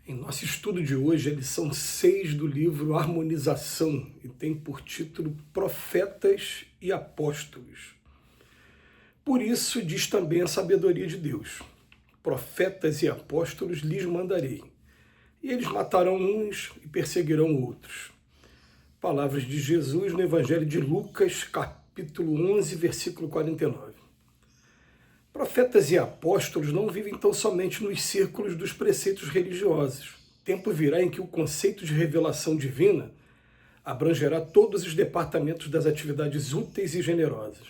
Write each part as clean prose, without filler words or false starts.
Em nosso estudo de hoje, a lição 6 do livro Harmonização, e tem por título Profetas e Apóstolos. Por isso diz também a sabedoria de Deus: profetas e apóstolos lhes mandarei, e eles matarão uns e perseguirão outros. Palavras de Jesus no Evangelho de Lucas, capítulo 11, versículo 49. Profetas e apóstolos não vivem tão somente nos círculos dos preceitos religiosos. Tempo virá em que o conceito de revelação divina abrangerá todos os departamentos das atividades úteis e generosas.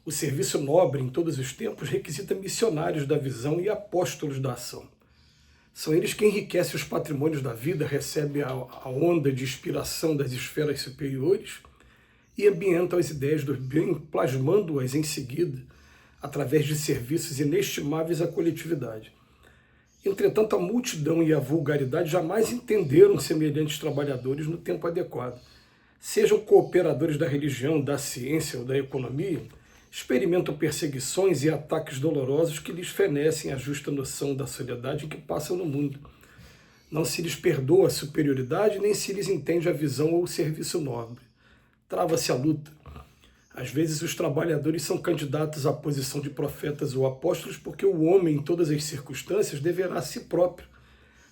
O serviço nobre em todos os tempos requisita missionários da visão e apóstolos da ação. São eles que enriquecem os patrimônios da vida, recebem a onda de inspiração das esferas superiores e ambientam as ideias do bem, plasmando-as em seguida, através de serviços inestimáveis à coletividade. Entretanto, a multidão e a vulgaridade jamais entenderam semelhantes trabalhadores no tempo adequado. Sejam cooperadores da religião, da ciência ou da economia, experimentam perseguições e ataques dolorosos que lhes fenecem a justa noção da sociedade em que passam no mundo. Não se lhes perdoa a superioridade, nem se lhes entende a visão ou o serviço nobre. Trava-se a luta. Às vezes os trabalhadores são candidatos à posição de profetas ou apóstolos porque o homem, em todas as circunstâncias, deverá a si próprio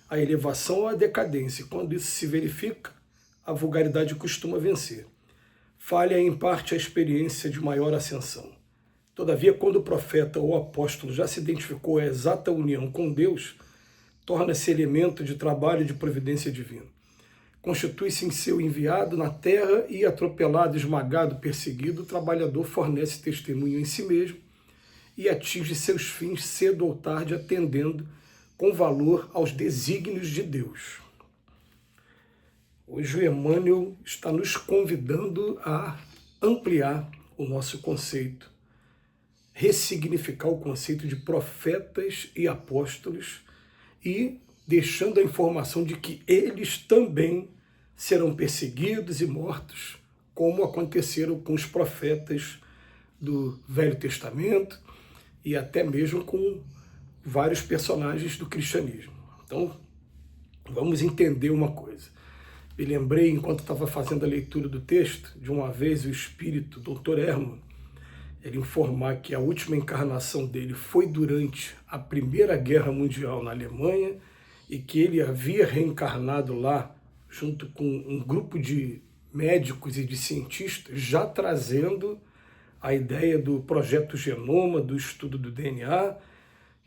a elevação ou a decadência. Quando isso se verifica, a vulgaridade costuma vencer. Falha em parte a experiência de maior ascensão. Todavia, quando o profeta ou apóstolo já se identificou a exata união com Deus, torna-se elemento de trabalho e de providência divina. Constitui-se em seu enviado na terra e, atropelado, esmagado, perseguido, o trabalhador fornece testemunho em si mesmo e atinge seus fins cedo ou tarde, atendendo com valor aos desígnios de Deus. Hoje o Emmanuel está nos convidando a ampliar o nosso conceito, ressignificar o conceito de profetas e apóstolos e deixando a informação de que eles também serão perseguidos e mortos, como aconteceram com os profetas do Velho Testamento e até mesmo com vários personagens do cristianismo. Então, vamos entender uma coisa. Me lembrei, enquanto estava fazendo a leitura do texto, de uma vez o espírito, Dr. Hermann, ele informar que a última encarnação dele foi durante a Primeira Guerra Mundial na Alemanha e que ele havia reencarnado lá junto com um grupo de médicos e de cientistas, já trazendo a ideia do projeto Genoma, do estudo do DNA,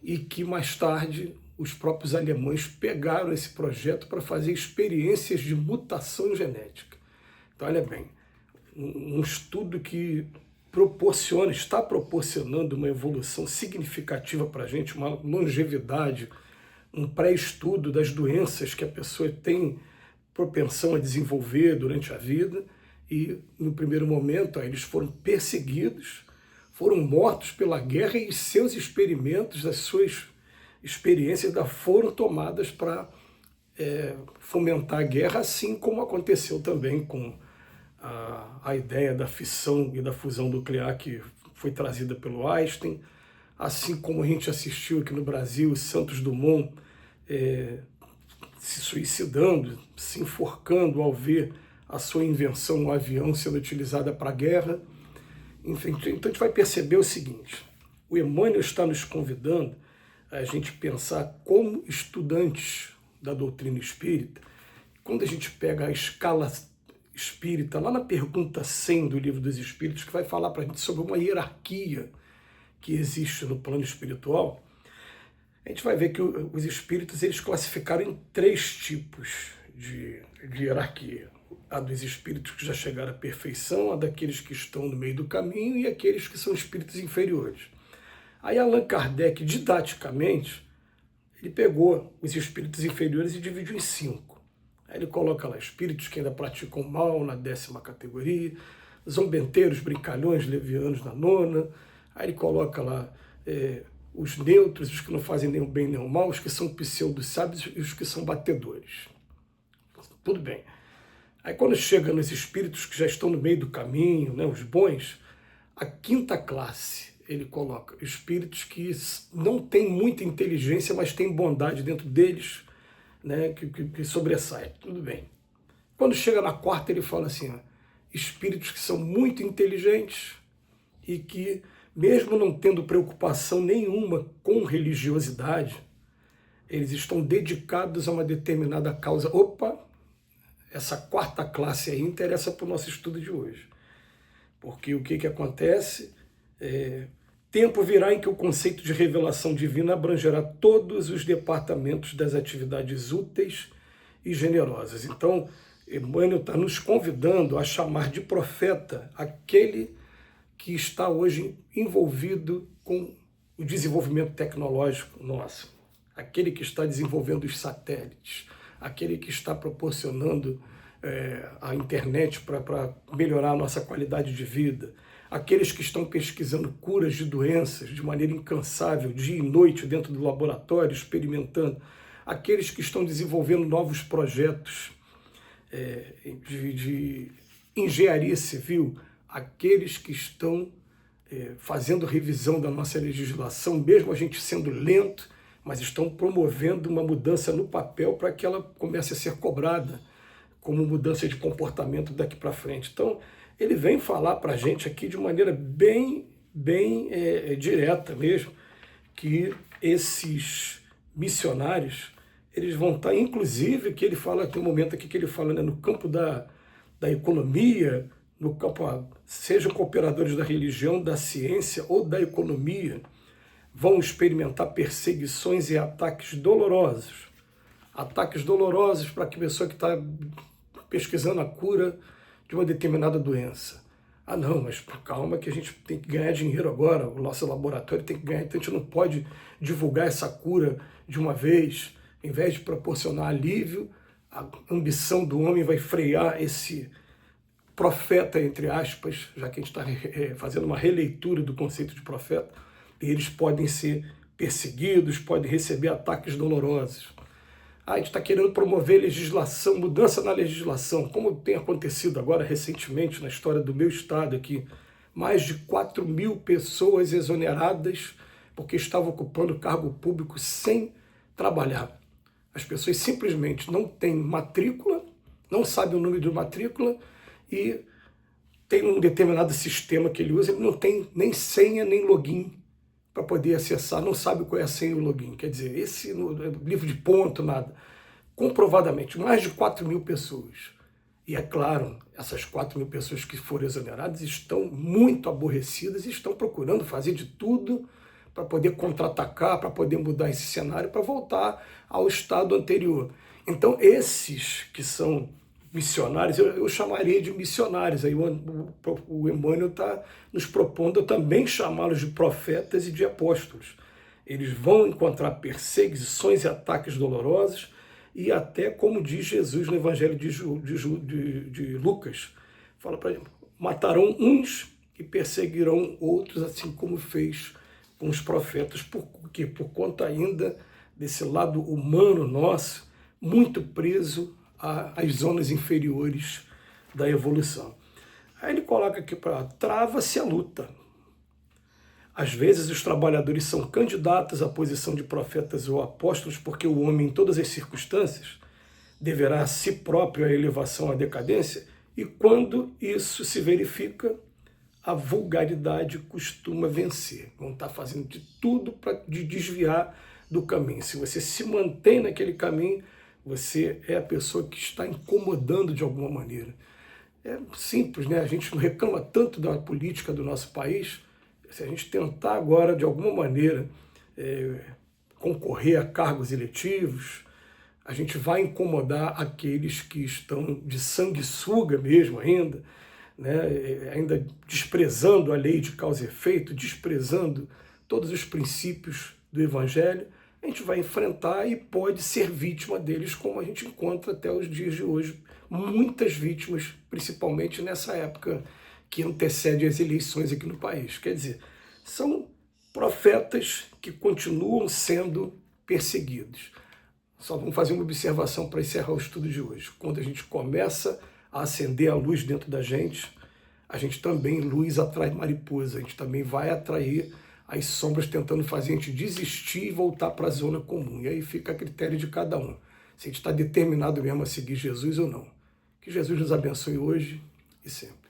e que mais tarde os próprios alemães pegaram esse projeto para fazer experiências de mutação genética. Então, olha bem, um estudo que está proporcionando uma evolução significativa para a gente, uma longevidade, um pré-estudo das doenças que a pessoa tem propensão a desenvolver durante a vida, e no primeiro momento eles foram perseguidos, foram mortos pela guerra e seus experimentos, as suas experiências foram tomadas para fomentar a guerra, assim como aconteceu também com a ideia da fissão e da fusão nuclear que foi trazida pelo Einstein, assim como a gente assistiu aqui no Brasil, Santos Dumont se suicidando, se enforcando ao ver a sua invenção, um avião sendo utilizada para a guerra. Enfim, então a gente vai perceber o seguinte: o Emmanuel está nos convidando a gente pensar como estudantes da doutrina espírita. Quando a gente pega a escala espírita, lá na pergunta 100 do Livro dos Espíritos, que vai falar para a gente sobre uma hierarquia que existe no plano espiritual, a gente vai ver que os espíritos eles classificaram em 3 tipos de hierarquia. A dos espíritos que já chegaram à perfeição, a daqueles que estão no meio do caminho e aqueles que são espíritos inferiores. Aí Allan Kardec, didaticamente, ele pegou os espíritos inferiores e dividiu em 5. Aí ele coloca lá espíritos que ainda praticam mal na 10ª categoria, zombenteiros, brincalhões, levianos na 9ª. Aí ele coloca lá os neutros, os que não fazem nem o bem nem o mal, os que são pseudo-sábios e os que são batedores. Tudo bem. Aí quando chega nos espíritos que já estão no meio do caminho, né, os bons, a 5ª classe, ele coloca espíritos que não têm muita inteligência, mas têm bondade dentro deles, né, que sobressai, tudo bem. Quando chega na quarta, ele fala assim, ó, espíritos que são muito inteligentes e que, mesmo não tendo preocupação nenhuma com religiosidade, eles estão dedicados a uma determinada causa. Opa, essa quarta classe aí interessa para o nosso estudo de hoje. Porque o que acontece? Tempo virá em que o conceito de revelação divina abrangerá todos os departamentos das atividades úteis e generosas. Então, Emmanuel está nos convidando a chamar de profeta aquele que está hoje envolvido com o desenvolvimento tecnológico nosso, aquele que está desenvolvendo os satélites, aquele que está proporcionando a internet para melhorar a nossa qualidade de vida, aqueles que estão pesquisando curas de doenças de maneira incansável, dia e noite dentro do laboratório, experimentando, aqueles que estão desenvolvendo novos projetos de engenharia civil, aqueles que estão fazendo revisão da nossa legislação, mesmo a gente sendo lento, mas estão promovendo uma mudança no papel para que ela comece a ser cobrada como mudança de comportamento daqui para frente. Então, ele vem falar para a gente aqui de maneira bem direta mesmo, que esses missionários, eles vão estar, inclusive, que ele fala, tem um momento aqui que ele fala, né, no campo da economia, no campo, sejam cooperadores da religião, da ciência ou da economia, vão experimentar perseguições e ataques dolorosos. Ataques dolorosos para a pessoa que está pesquisando a cura de uma determinada doença. Ah não, mas calma que a gente tem que ganhar dinheiro agora, o nosso laboratório tem que ganhar, então a gente não pode divulgar essa cura de uma vez. Em vez de proporcionar alívio, a ambição do homem vai frear esse profeta, entre aspas, já que a gente está fazendo uma releitura do conceito de profeta, e eles podem ser perseguidos, podem receber ataques dolorosos. A gente está querendo promover legislação, mudança na legislação, como tem acontecido agora recentemente na história do meu estado aqui. Mais de 4.000 pessoas exoneradas porque estavam ocupando cargo público sem trabalhar. As pessoas simplesmente não têm matrícula, não sabem o número de matrícula e tem um determinado sistema que ele usa, ele não tem nem senha nem login para poder acessar, não sabe qual é a senha e o login. Quer dizer, esse livro de ponto, nada. Comprovadamente, mais de 4.000 pessoas. E é claro, essas 4.000 pessoas que foram exoneradas estão muito aborrecidas e estão procurando fazer de tudo para poder contra-atacar, para poder mudar esse cenário, para voltar ao estado anterior. Então, esses que são missionários, eu chamaria de missionários. Aí o Emmanuel está nos propondo também chamá-los de profetas e de apóstolos. Eles vão encontrar perseguições e ataques dolorosos e até, como diz Jesus no Evangelho de Lucas, fala para ele, matarão uns e perseguirão outros, assim como fez com os profetas, porque por conta ainda desse lado humano nosso, muito preso às zonas inferiores da evolução. Aí ele coloca aqui para trava-se a luta. Às vezes os trabalhadores são candidatos à posição de profetas ou apóstolos porque o homem, em todas as circunstâncias, deverá a si próprio a elevação à decadência, e quando isso se verifica, a vulgaridade costuma vencer. Vão estar fazendo de tudo para desviar do caminho. Se você se mantém naquele caminho, você é a pessoa que está incomodando de alguma maneira. É simples, né? A gente não reclama tanto da política do nosso país. Se a gente tentar agora, de alguma maneira, concorrer a cargos eletivos, a gente vai incomodar aqueles que estão de sanguessuga mesmo ainda, né? Ainda desprezando a lei de causa e efeito, desprezando todos os princípios do Evangelho. A gente vai enfrentar e pode ser vítima deles, como a gente encontra até os dias de hoje. Muitas vítimas, principalmente nessa época que antecede as eleições aqui no país. Quer dizer, são profetas que continuam sendo perseguidos. Só vamos fazer uma observação para encerrar o estudo de hoje. Quando a gente começa a acender a luz dentro da gente, a gente também, luz atrai mariposa, a gente também vai atrair as sombras tentando fazer a gente desistir e voltar para a zona comum. E aí fica a critério de cada um. se a gente está determinado mesmo a seguir Jesus ou não. Que Jesus nos abençoe hoje e sempre.